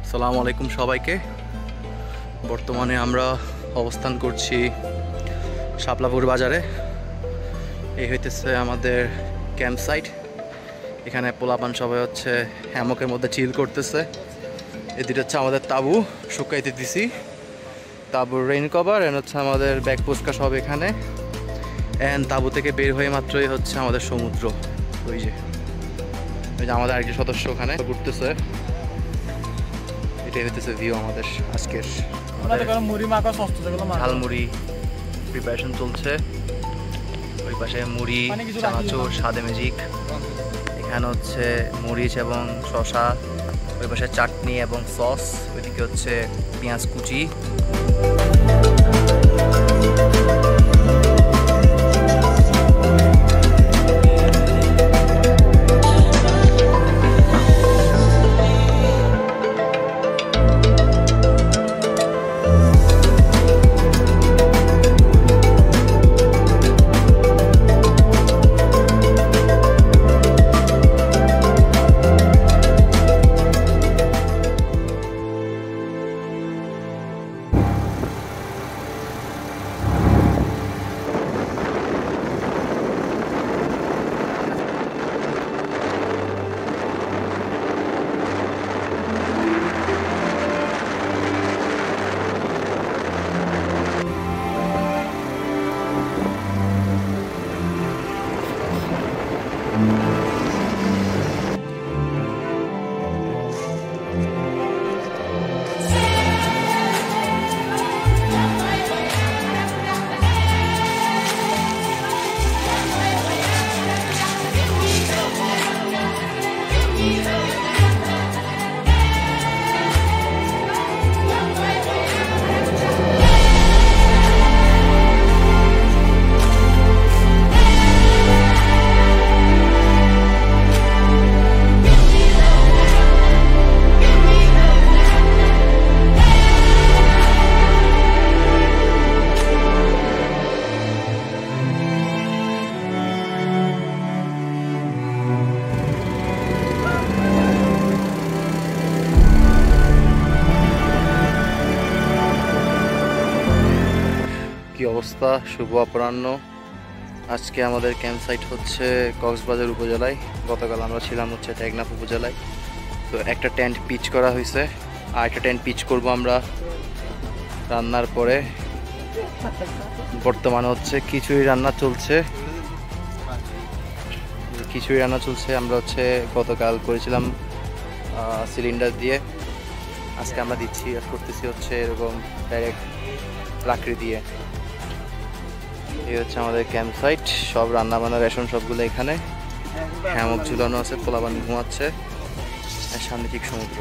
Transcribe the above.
আসসালামু আলাইকুম সবাইকে। বর্তমানে আমরা অবস্থান করছি শাপলাপুর বাজারে। এই হইতেছে আমাদের ক্যাম্প সাইট। এখানে পোলাপান সবাই হচ্ছে হ্যামকের মধ্যে চিল করতেছে। এদিকে হচ্ছে আমাদের তাবু শুকাইতে দিছি, তাবুর রেইন কভার এন্ড হচ্ছে আমাদের ব্যাগ পোস্কা সব এখানে। এন্ড তাবু থেকে বের হয়ে মাত্রই হচ্ছে আমাদের সমুদ্র। ওই যে আমাদের আরেকটি সদস্য ওখানে ঘুরতেছে। এটাই হইতেছে ভিউ আমাদের আজকের। ঝালমুড়ি প্রিপারেশন চলছে। ওই পাশে মুড়ি, চানাচুর, সাদে ম্যাজিক। এখানে হচ্ছে মরিচ এবং শসা। ওই পাশে চাটনি এবং সস। ওইদিকে হচ্ছে পেঁয়াজ কুচি। কি অবস্থা, শুভ অপরাহ্ন। আজকে আমাদের ক্যাম্প সাইট হচ্ছে কক্সবাজার উপজেলায়। গতকাল আমরা ছিলাম হচ্ছে টেকনাফ উপজেলায়। তো একটা টেন্ট পিচ করা হয়েছে, আর একটা টেন্ট পিচ করব আমরা রান্নার পরে। বর্তমানে হচ্ছে খিচুড়ি রান্না চলছে। আমরা হচ্ছে গতকাল করেছিলাম সিলিন্ডার দিয়ে। আজকে আমরা করতেছি হচ্ছে এরকম ডাইরেক্ট লাকড়ি দিয়ে। এই হচ্ছে আমাদের ক্যাম্প সাইট। সব রান্না বান্না রেশন সবগুলো এখানে। হ্যামক ঝুলানো আছে, পোলাপান ঘুমাচ্ছে, সামনে ঠিক সমুদ্র।